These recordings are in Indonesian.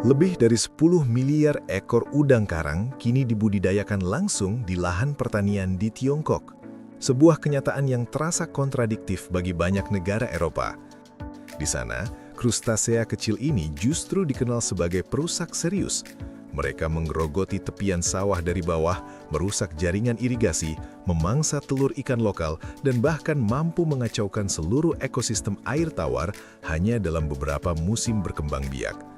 Lebih dari 10 miliar ekor udang karang kini dibudidayakan langsung di lahan pertanian di Tiongkok. Sebuah kenyataan yang terasa kontradiktif bagi banyak negara Eropa. Di sana, krustasea kecil ini justru dikenal sebagai perusak serius. Mereka menggerogoti tepian sawah dari bawah, merusak jaringan irigasi, memangsa telur ikan lokal, dan bahkan mampu mengacaukan seluruh ekosistem air tawar hanya dalam beberapa musim berkembang biak.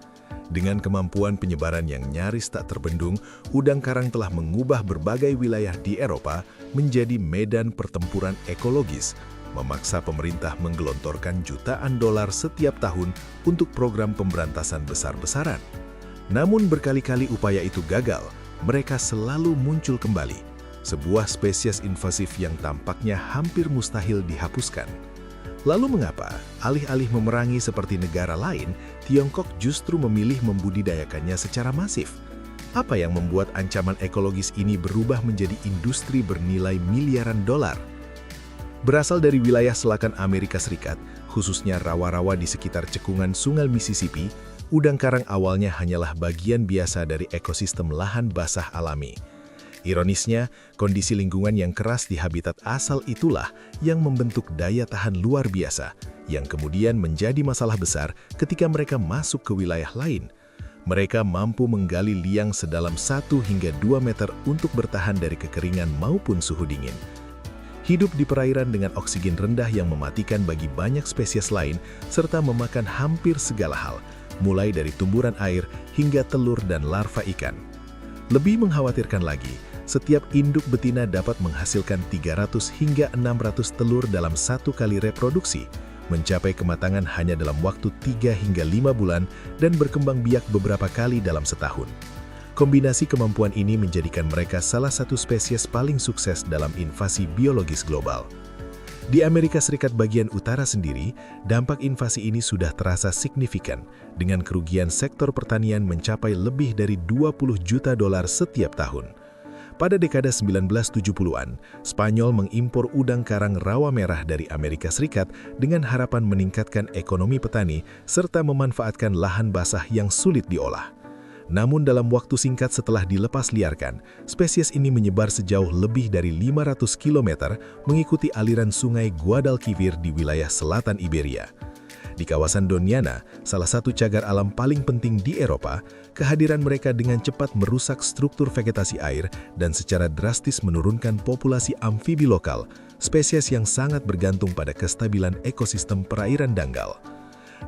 Dengan kemampuan penyebaran yang nyaris tak terbendung, udang karang telah mengubah berbagai wilayah di Eropa menjadi medan pertempuran ekologis, memaksa pemerintah menggelontorkan jutaan dolar setiap tahun untuk program pemberantasan besar-besaran. Namun berkali-kali upaya itu gagal, mereka selalu muncul kembali. Sebuah spesies invasif yang tampaknya hampir mustahil dihapuskan. Lalu mengapa, alih-alih memerangi seperti negara lain, Tiongkok justru memilih membudidayakannya secara masif? Apa yang membuat ancaman ekologis ini berubah menjadi industri bernilai miliaran dolar? Berasal dari wilayah selatan Amerika Serikat, khususnya rawa-rawa di sekitar cekungan Sungai Mississippi, udang karang awalnya hanyalah bagian biasa dari ekosistem lahan basah alami. Ironisnya, kondisi lingkungan yang keras di habitat asal itulah yang membentuk daya tahan luar biasa, yang kemudian menjadi masalah besar ketika mereka masuk ke wilayah lain. Mereka mampu menggali liang sedalam 1 hingga 2 meter untuk bertahan dari kekeringan maupun suhu dingin. Hidup di perairan dengan oksigen rendah yang mematikan bagi banyak spesies lain, serta memakan hampir segala hal, mulai dari tumburan air hingga telur dan larva ikan. Lebih mengkhawatirkan lagi, setiap induk betina dapat menghasilkan 300 hingga 600 telur dalam satu kali reproduksi, mencapai kematangan hanya dalam waktu 3 hingga 5 bulan dan berkembang biak beberapa kali dalam setahun. Kombinasi kemampuan ini menjadikan mereka salah satu spesies paling sukses dalam invasi biologis global. Di Amerika Serikat bagian utara sendiri, dampak invasi ini sudah terasa signifikan, dengan kerugian sektor pertanian mencapai lebih dari 20 juta dolar setiap tahun. Pada dekade 1970-an, Spanyol mengimpor udang karang rawa merah dari Amerika Serikat dengan harapan meningkatkan ekonomi petani serta memanfaatkan lahan basah yang sulit diolah. Namun dalam waktu singkat setelah dilepas liarkan, spesies ini menyebar sejauh lebih dari 500 km mengikuti aliran sungai Guadalquivir di wilayah selatan Iberia. Di kawasan Doñana, salah satu cagar alam paling penting di Eropa, kehadiran mereka dengan cepat merusak struktur vegetasi air dan secara drastis menurunkan populasi amfibi lokal, spesies yang sangat bergantung pada kestabilan ekosistem perairan dangkal.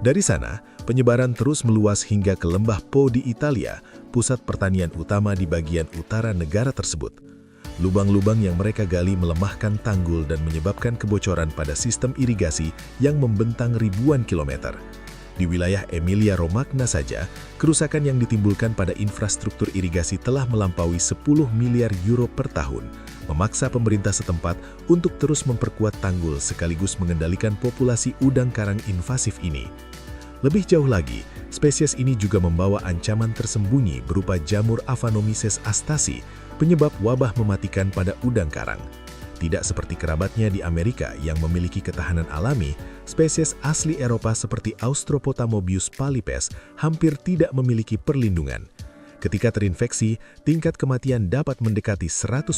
Dari sana, penyebaran terus meluas hingga ke lembah Po di Italia, pusat pertanian utama di bagian utara negara tersebut. Lubang-lubang yang mereka gali melemahkan tanggul dan menyebabkan kebocoran pada sistem irigasi yang membentang ribuan kilometer. Di wilayah Emilia-Romagna saja, kerusakan yang ditimbulkan pada infrastruktur irigasi telah melampaui 10 miliar euro per tahun, memaksa pemerintah setempat untuk terus memperkuat tanggul sekaligus mengendalikan populasi udang karang invasif ini. Lebih jauh lagi, spesies ini juga membawa ancaman tersembunyi berupa jamur Aphanomyces astasi, penyebab wabah mematikan pada udang karang. Tidak seperti kerabatnya di Amerika yang memiliki ketahanan alami, spesies asli Eropa seperti Austropotamobius polypes hampir tidak memiliki perlindungan. Ketika terinfeksi, tingkat kematian dapat mendekati 100%.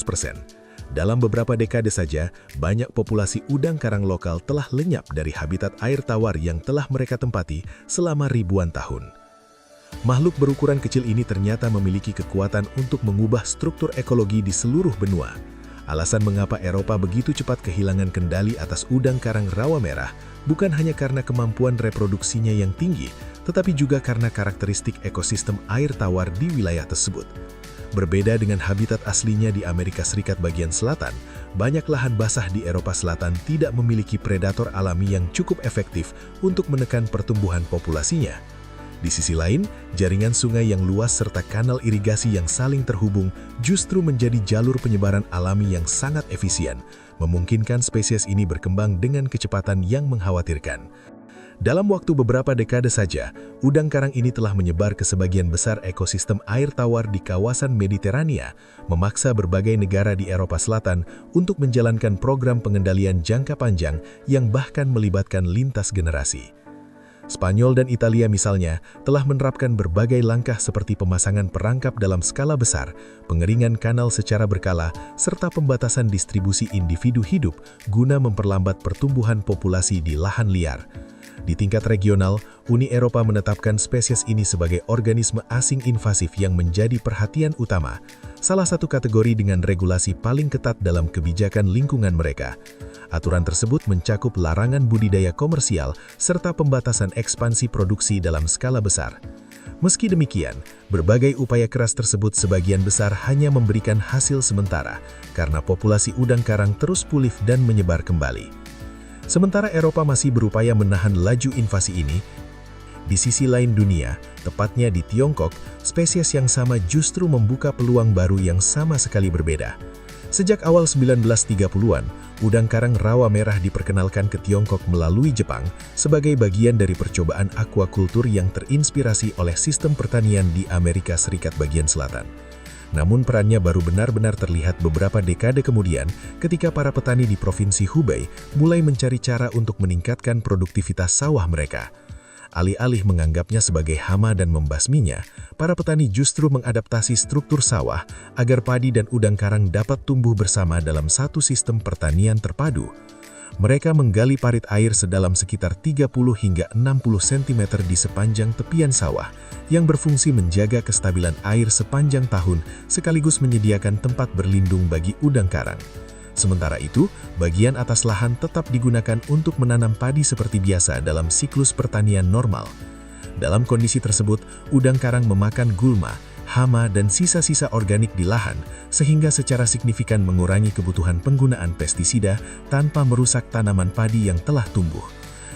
Dalam beberapa dekade saja, banyak populasi udang karang lokal telah lenyap dari habitat air tawar yang telah mereka tempati selama ribuan tahun. Makhluk berukuran kecil ini ternyata memiliki kekuatan untuk mengubah struktur ekologi di seluruh benua. Alasan mengapa Eropa begitu cepat kehilangan kendali atas udang karang rawa merah bukan hanya karena kemampuan reproduksinya yang tinggi, tetapi juga karena karakteristik ekosistem air tawar di wilayah tersebut. Berbeda dengan habitat aslinya di Amerika Serikat bagian selatan, banyak lahan basah di Eropa Selatan tidak memiliki predator alami yang cukup efektif untuk menekan pertumbuhan populasinya. Di sisi lain, jaringan sungai yang luas serta kanal irigasi yang saling terhubung justru menjadi jalur penyebaran alami yang sangat efisien, memungkinkan spesies ini berkembang dengan kecepatan yang mengkhawatirkan. Dalam waktu beberapa dekade saja, udang karang ini telah menyebar ke sebagian besar ekosistem air tawar di kawasan Mediterania, memaksa berbagai negara di Eropa Selatan untuk menjalankan program pengendalian jangka panjang yang bahkan melibatkan lintas generasi. Spanyol dan Italia misalnya telah menerapkan berbagai langkah seperti pemasangan perangkap dalam skala besar, pengeringan kanal secara berkala, serta pembatasan distribusi individu hidup guna memperlambat pertumbuhan populasi di lahan liar. Di tingkat regional, Uni Eropa menetapkan spesies ini sebagai organisme asing invasif yang menjadi perhatian utama, salah satu kategori dengan regulasi paling ketat dalam kebijakan lingkungan mereka. Aturan tersebut mencakup larangan budidaya komersial serta pembatasan ekspansi produksi dalam skala besar. Meski demikian, berbagai upaya keras tersebut sebagian besar hanya memberikan hasil sementara karena populasi udang karang terus pulih dan menyebar kembali. Sementara Eropa masih berupaya menahan laju invasi ini, di sisi lain dunia, tepatnya di Tiongkok, spesies yang sama justru membuka peluang baru yang sama sekali berbeda. Sejak awal 1930-an, udang karang rawa merah diperkenalkan ke Tiongkok melalui Jepang sebagai bagian dari percobaan aquaculture yang terinspirasi oleh sistem pertanian di Amerika Serikat bagian selatan. Namun perannya baru benar-benar terlihat beberapa dekade kemudian ketika para petani di Provinsi Hubei mulai mencari cara untuk meningkatkan produktivitas sawah mereka. Alih-alih menganggapnya sebagai hama dan membasminya, para petani justru mengadaptasi struktur sawah agar padi dan udang karang dapat tumbuh bersama dalam satu sistem pertanian terpadu. Mereka menggali parit air sedalam sekitar 30 hingga 60 cm di sepanjang tepian sawah, yang berfungsi menjaga kestabilan air sepanjang tahun sekaligus menyediakan tempat berlindung bagi udang karang. Sementara itu, bagian atas lahan tetap digunakan untuk menanam padi seperti biasa dalam siklus pertanian normal. Dalam kondisi tersebut, udang karang memakan gulma, hama, dan sisa-sisa organik di lahan, sehingga secara signifikan mengurangi kebutuhan penggunaan pestisida tanpa merusak tanaman padi yang telah tumbuh.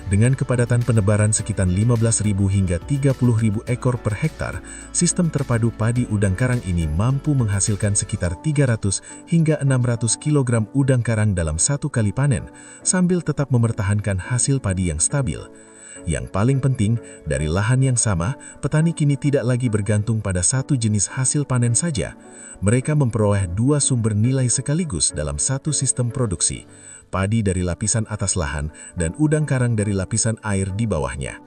Dengan kepadatan penebaran sekitar 15.000 hingga 30.000 ekor per hektar, sistem terpadu padi udang karang ini mampu menghasilkan sekitar 300 hingga 600 kg udang karang dalam satu kali panen, sambil tetap mempertahankan hasil padi yang stabil. Yang paling penting, dari lahan yang sama, petani kini tidak lagi bergantung pada satu jenis hasil panen saja. Mereka memperoleh dua sumber nilai sekaligus dalam satu sistem produksi. Padi dari lapisan atas lahan dan udang karang dari lapisan air di bawahnya.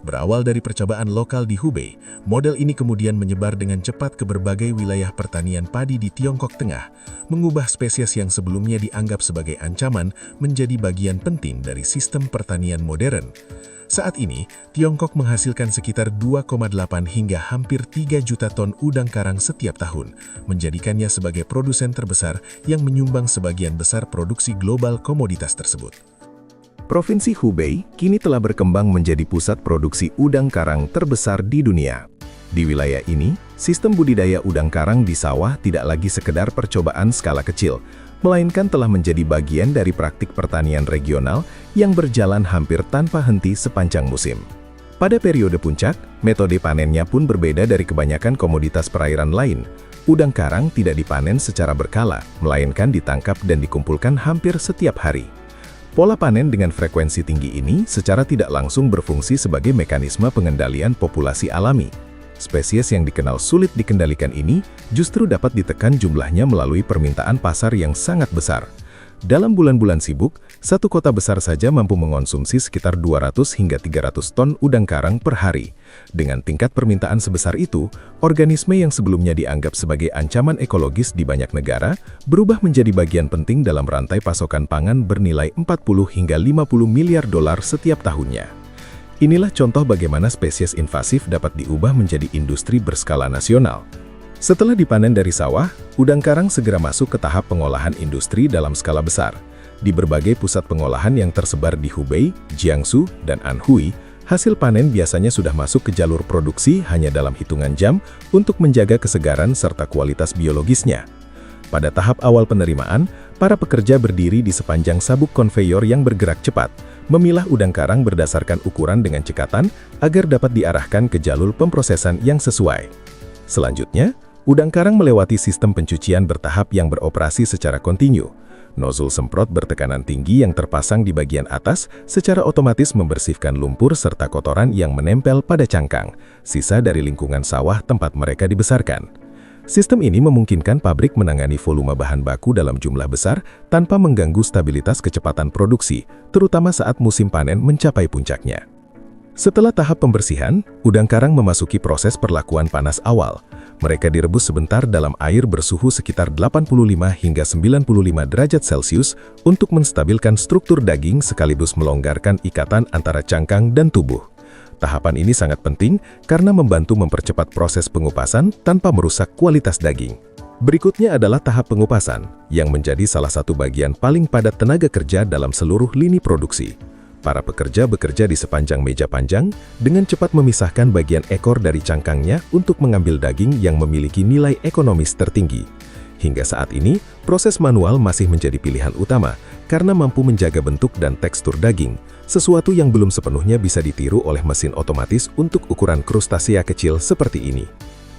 Berawal dari percobaan lokal di Hubei, model ini kemudian menyebar dengan cepat ke berbagai wilayah pertanian padi di Tiongkok Tengah, mengubah spesies yang sebelumnya dianggap sebagai ancaman menjadi bagian penting dari sistem pertanian modern. Saat ini, Tiongkok menghasilkan sekitar 2,8 hingga hampir 3 juta ton udang karang setiap tahun, menjadikannya sebagai produsen terbesar yang menyumbang sebagian besar produksi global komoditas tersebut. Provinsi Hubei kini telah berkembang menjadi pusat produksi udang karang terbesar di dunia. Di wilayah ini, sistem budidaya udang karang di sawah tidak lagi sekedar percobaan skala kecil, melainkan telah menjadi bagian dari praktik pertanian regional yang berjalan hampir tanpa henti sepanjang musim. Pada periode puncak, metode panennya pun berbeda dari kebanyakan komoditas perairan lain. Udang karang tidak dipanen secara berkala, melainkan ditangkap dan dikumpulkan hampir setiap hari. Pola panen dengan frekuensi tinggi ini secara tidak langsung berfungsi sebagai mekanisme pengendalian populasi alami. Spesies yang dikenal sulit dikendalikan ini justru dapat ditekan jumlahnya melalui permintaan pasar yang sangat besar. Dalam bulan-bulan sibuk, satu kota besar saja mampu mengonsumsi sekitar 200 hingga 300 ton udang karang per hari. Dengan tingkat permintaan sebesar itu, organisme yang sebelumnya dianggap sebagai ancaman ekologis di banyak negara, berubah menjadi bagian penting dalam rantai pasokan pangan bernilai 40 hingga 50 miliar dolar setiap tahunnya. Inilah contoh bagaimana spesies invasif dapat diubah menjadi industri berskala nasional. Setelah dipanen dari sawah, udang karang segera masuk ke tahap pengolahan industri dalam skala besar. Di berbagai pusat pengolahan yang tersebar di Hubei, Jiangsu, dan Anhui, hasil panen biasanya sudah masuk ke jalur produksi hanya dalam hitungan jam untuk menjaga kesegaran serta kualitas biologisnya. Pada tahap awal penerimaan, para pekerja berdiri di sepanjang sabuk konveyor yang bergerak cepat, memilah udang karang berdasarkan ukuran dengan cekatan agar dapat diarahkan ke jalur pemprosesan yang sesuai. Selanjutnya, udang karang melewati sistem pencucian bertahap yang beroperasi secara kontinu. Nozzle semprot bertekanan tinggi yang terpasang di bagian atas secara otomatis membersihkan lumpur serta kotoran yang menempel pada cangkang, sisa dari lingkungan sawah tempat mereka dibesarkan. Sistem ini memungkinkan pabrik menangani volume bahan baku dalam jumlah besar tanpa mengganggu stabilitas kecepatan produksi, terutama saat musim panen mencapai puncaknya. Setelah tahap pembersihan, udang karang memasuki proses perlakuan panas awal. Mereka direbus sebentar dalam air bersuhu sekitar 85 hingga 95 derajat Celcius untuk menstabilkan struktur daging sekaligus melonggarkan ikatan antara cangkang dan tubuh. Tahapan ini sangat penting karena membantu mempercepat proses pengupasan tanpa merusak kualitas daging. Berikutnya adalah tahap pengupasan, yang menjadi salah satu bagian paling padat tenaga kerja dalam seluruh lini produksi. Para pekerja bekerja di sepanjang meja panjang dengan cepat memisahkan bagian ekor dari cangkangnya untuk mengambil daging yang memiliki nilai ekonomis tertinggi. Hingga saat ini, proses manual masih menjadi pilihan utama karena mampu menjaga bentuk dan tekstur daging, sesuatu yang belum sepenuhnya bisa ditiru oleh mesin otomatis untuk ukuran krustasea kecil seperti ini.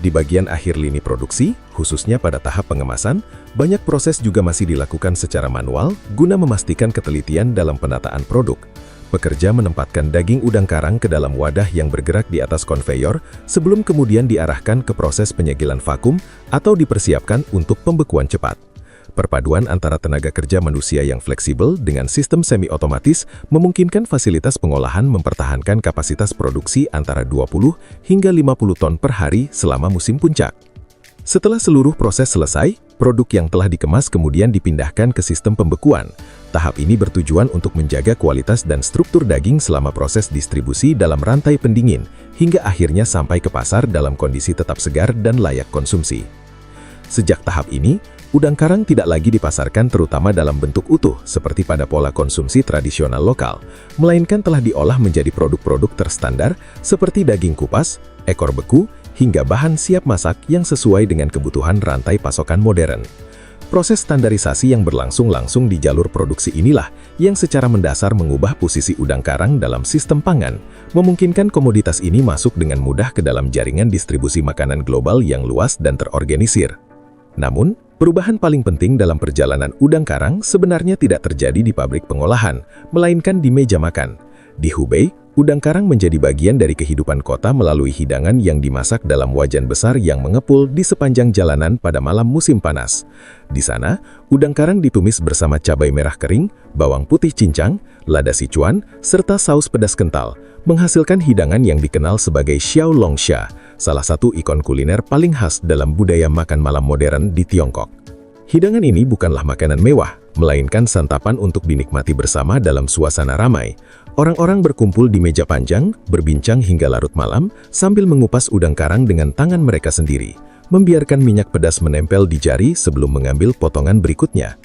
Di bagian akhir lini produksi, khususnya pada tahap pengemasan, banyak proses juga masih dilakukan secara manual guna memastikan ketelitian dalam penataan produk. Pekerja menempatkan daging udang karang ke dalam wadah yang bergerak di atas konveyor sebelum kemudian diarahkan ke proses penyegelan vakum atau dipersiapkan untuk pembekuan cepat. Perpaduan antara tenaga kerja manusia yang fleksibel dengan sistem semi-otomatis memungkinkan fasilitas pengolahan mempertahankan kapasitas produksi antara 20 hingga 50 ton per hari selama musim puncak. Setelah seluruh proses selesai, produk yang telah dikemas kemudian dipindahkan ke sistem pembekuan. Tahap ini bertujuan untuk menjaga kualitas dan struktur daging selama proses distribusi dalam rantai pendingin, hingga akhirnya sampai ke pasar dalam kondisi tetap segar dan layak konsumsi. Sejak tahap ini, udang karang tidak lagi dipasarkan terutama dalam bentuk utuh seperti pada pola konsumsi tradisional lokal, melainkan telah diolah menjadi produk-produk terstandar seperti daging kupas, ekor beku, hingga bahan siap masak yang sesuai dengan kebutuhan rantai pasokan modern. Proses standarisasi yang berlangsung langsung di jalur produksi inilah yang secara mendasar mengubah posisi udang karang dalam sistem pangan, memungkinkan komoditas ini masuk dengan mudah ke dalam jaringan distribusi makanan global yang luas dan terorganisir. Namun, perubahan paling penting dalam perjalanan udang karang sebenarnya tidak terjadi di pabrik pengolahan, melainkan di meja makan. Di Hubei, udang karang menjadi bagian dari kehidupan kota melalui hidangan yang dimasak dalam wajan besar yang mengepul di sepanjang jalanan pada malam musim panas. Di sana, udang karang ditumis bersama cabai merah kering, bawang putih cincang, lada sichuan, serta saus pedas kental, menghasilkan hidangan yang dikenal sebagai xiaolongxia, salah satu ikon kuliner paling khas dalam budaya makan malam modern di Tiongkok. Hidangan ini bukanlah makanan mewah, melainkan santapan untuk dinikmati bersama dalam suasana ramai. Orang-orang berkumpul di meja panjang, berbincang hingga larut malam, sambil mengupas udang karang dengan tangan mereka sendiri, membiarkan minyak pedas menempel di jari sebelum mengambil potongan berikutnya.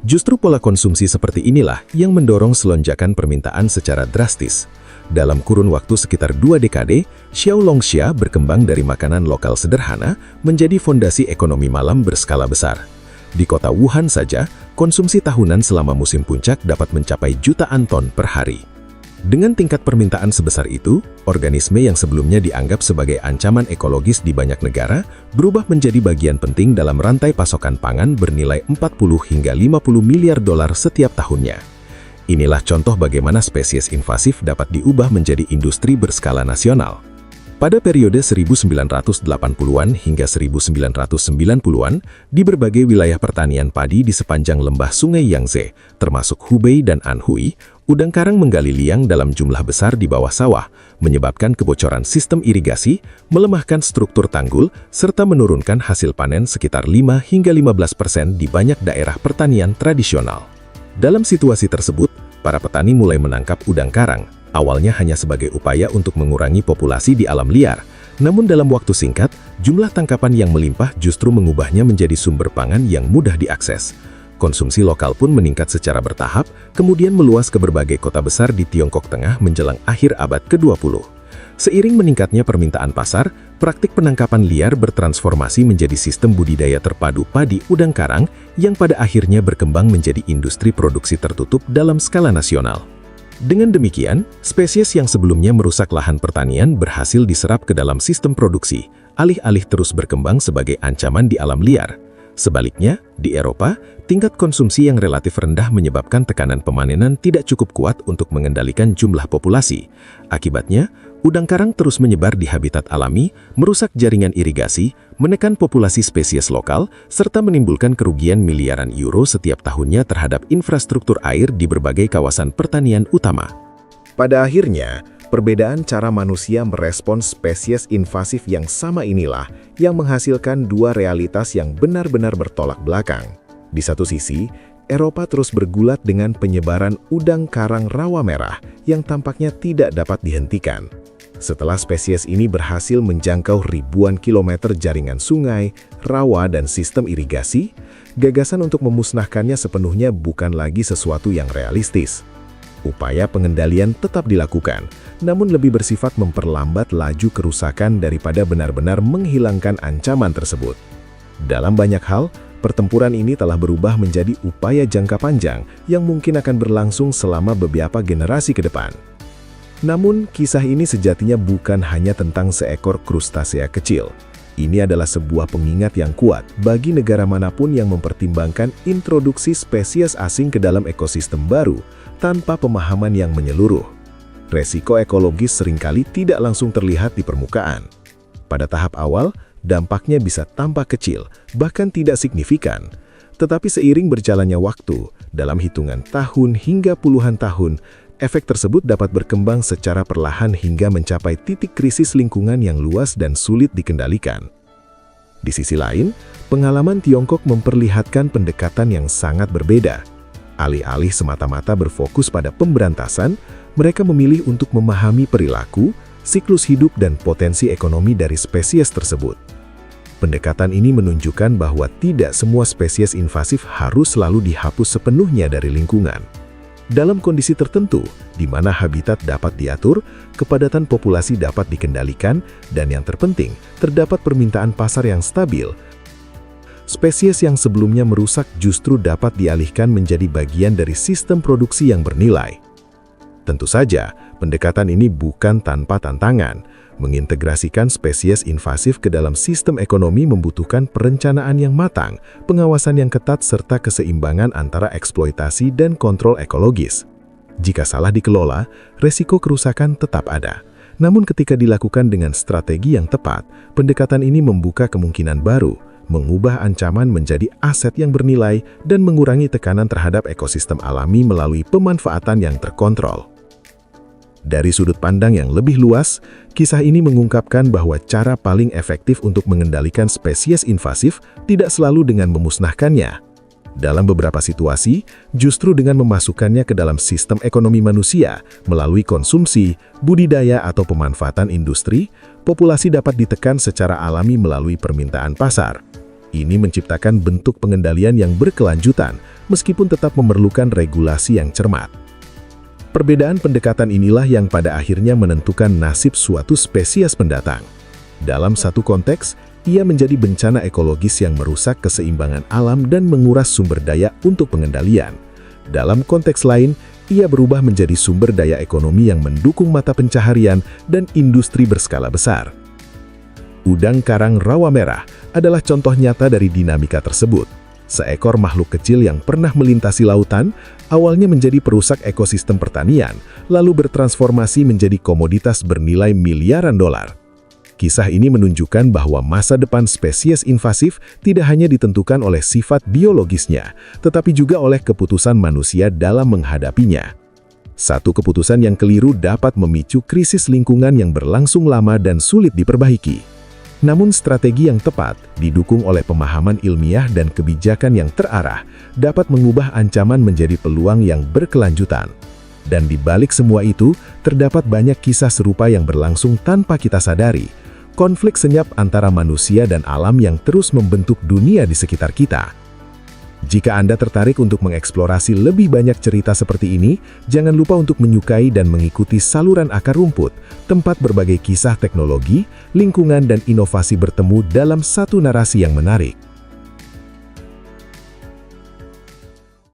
Justru pola konsumsi seperti inilah yang mendorong selonjakan permintaan secara drastis. Dalam kurun waktu sekitar 2 dekade, xiaolongxia berkembang dari makanan lokal sederhana menjadi fondasi ekonomi malam berskala besar. Di kota Wuhan saja, konsumsi tahunan selama musim puncak dapat mencapai jutaan ton per hari. Dengan tingkat permintaan sebesar itu, organisme yang sebelumnya dianggap sebagai ancaman ekologis di banyak negara berubah menjadi bagian penting dalam rantai pasokan pangan bernilai 40 hingga 50 miliar dolar setiap tahunnya. Inilah contoh bagaimana spesies invasif dapat diubah menjadi industri berskala nasional. Pada periode 1980-an hingga 1990-an, di berbagai wilayah pertanian padi di sepanjang lembah Sungai Yangtze, termasuk Hubei dan Anhui, udang karang menggali liang dalam jumlah besar di bawah sawah, menyebabkan kebocoran sistem irigasi, melemahkan struktur tanggul, serta menurunkan hasil panen sekitar 5 hingga 15% di banyak daerah pertanian tradisional. Dalam situasi tersebut, para petani mulai menangkap udang karang, awalnya hanya sebagai upaya untuk mengurangi populasi di alam liar. Namun dalam waktu singkat, jumlah tangkapan yang melimpah justru mengubahnya menjadi sumber pangan yang mudah diakses. Konsumsi lokal pun meningkat secara bertahap, kemudian meluas ke berbagai kota besar di Tiongkok Tengah menjelang akhir abad ke-20. Seiring meningkatnya permintaan pasar, praktik penangkapan liar bertransformasi menjadi sistem budidaya terpadu padi udang karang yang pada akhirnya berkembang menjadi industri produksi tertutup dalam skala nasional. Dengan demikian, spesies yang sebelumnya merusak lahan pertanian berhasil diserap ke dalam sistem produksi, alih-alih terus berkembang sebagai ancaman di alam liar. Sebaliknya, di Eropa, tingkat konsumsi yang relatif rendah menyebabkan tekanan pemanenan tidak cukup kuat untuk mengendalikan jumlah populasi. Akibatnya, udang karang terus menyebar di habitat alami, merusak jaringan irigasi, menekan populasi spesies lokal, serta menimbulkan kerugian miliaran euro setiap tahunnya terhadap infrastruktur air di berbagai kawasan pertanian utama. Pada akhirnya, Perbedaan cara manusia merespons spesies invasif yang sama inilah yang menghasilkan dua realitas yang benar-benar bertolak belakang. Di satu sisi, Eropa terus bergulat dengan penyebaran udang karang rawa merah yang tampaknya tidak dapat dihentikan. Setelah spesies ini berhasil menjangkau ribuan kilometer jaringan sungai, rawa, dan sistem irigasi, gagasan untuk memusnahkannya sepenuhnya bukan lagi sesuatu yang realistis. Upaya pengendalian tetap dilakukan, namun lebih bersifat memperlambat laju kerusakan daripada benar-benar menghilangkan ancaman tersebut. Dalam banyak hal, pertempuran ini telah berubah menjadi upaya jangka panjang yang mungkin akan berlangsung selama beberapa generasi ke depan. Namun, kisah ini sejatinya bukan hanya tentang seekor krustasea kecil. Ini adalah sebuah pengingat yang kuat bagi negara manapun yang mempertimbangkan introduksi spesies asing ke dalam ekosistem baru tanpa pemahaman yang menyeluruh. Resiko ekologis seringkali tidak langsung terlihat di permukaan. Pada tahap awal, dampaknya bisa tampak kecil, bahkan tidak signifikan. Tetapi seiring berjalannya waktu, dalam hitungan tahun hingga puluhan tahun, efek tersebut dapat berkembang secara perlahan hingga mencapai titik krisis lingkungan yang luas dan sulit dikendalikan. Di sisi lain, pengalaman Tiongkok memperlihatkan pendekatan yang sangat berbeda. Alih-alih semata-mata berfokus pada pemberantasan, mereka memilih untuk memahami perilaku, siklus hidup, dan potensi ekonomi dari spesies tersebut. Pendekatan ini menunjukkan bahwa tidak semua spesies invasif harus selalu dihapus sepenuhnya dari lingkungan. Dalam kondisi tertentu, di mana habitat dapat diatur, kepadatan populasi dapat dikendalikan, dan yang terpenting, terdapat permintaan pasar yang stabil, spesies yang sebelumnya merusak justru dapat dialihkan menjadi bagian dari sistem produksi yang bernilai. Tentu saja, pendekatan ini bukan tanpa tantangan. Mengintegrasikan spesies invasif ke dalam sistem ekonomi membutuhkan perencanaan yang matang, pengawasan yang ketat, serta keseimbangan antara eksploitasi dan kontrol ekologis. Jika salah dikelola, resiko kerusakan tetap ada. Namun ketika dilakukan dengan strategi yang tepat, pendekatan ini membuka kemungkinan baru, mengubah ancaman menjadi aset yang bernilai, dan mengurangi tekanan terhadap ekosistem alami melalui pemanfaatan yang terkontrol. Dari sudut pandang yang lebih luas, kisah ini mengungkapkan bahwa cara paling efektif untuk mengendalikan spesies invasif tidak selalu dengan memusnahkannya. Dalam beberapa situasi, justru dengan memasukkannya ke dalam sistem ekonomi manusia melalui konsumsi, budidaya, atau pemanfaatan industri, populasi dapat ditekan secara alami melalui permintaan pasar. Ini menciptakan bentuk pengendalian yang berkelanjutan, meskipun tetap memerlukan regulasi yang cermat. Perbedaan pendekatan inilah yang pada akhirnya menentukan nasib suatu spesies pendatang. Dalam satu konteks, ia menjadi bencana ekologis yang merusak keseimbangan alam dan menguras sumber daya untuk pengendalian. Dalam konteks lain, ia berubah menjadi sumber daya ekonomi yang mendukung mata pencaharian dan industri berskala besar. Udang karang rawa merah adalah contoh nyata dari dinamika tersebut. Seekor makhluk kecil yang pernah melintasi lautan, awalnya menjadi perusak ekosistem pertanian, lalu bertransformasi menjadi komoditas bernilai miliaran dolar. Kisah ini menunjukkan bahwa masa depan spesies invasif tidak hanya ditentukan oleh sifat biologisnya, tetapi juga oleh keputusan manusia dalam menghadapinya. Satu keputusan yang keliru dapat memicu krisis lingkungan yang berlangsung lama dan sulit diperbaiki. Namun strategi yang tepat, didukung oleh pemahaman ilmiah dan kebijakan yang terarah, dapat mengubah ancaman menjadi peluang yang berkelanjutan. Dan di balik semua itu, terdapat banyak kisah serupa yang berlangsung tanpa kita sadari. Konflik senyap antara manusia dan alam yang terus membentuk dunia di sekitar kita. Jika Anda tertarik untuk mengeksplorasi lebih banyak cerita seperti ini, jangan lupa untuk menyukai dan mengikuti saluran akar rumput, tempat berbagai kisah teknologi, lingkungan, dan inovasi bertemu dalam satu narasi yang menarik.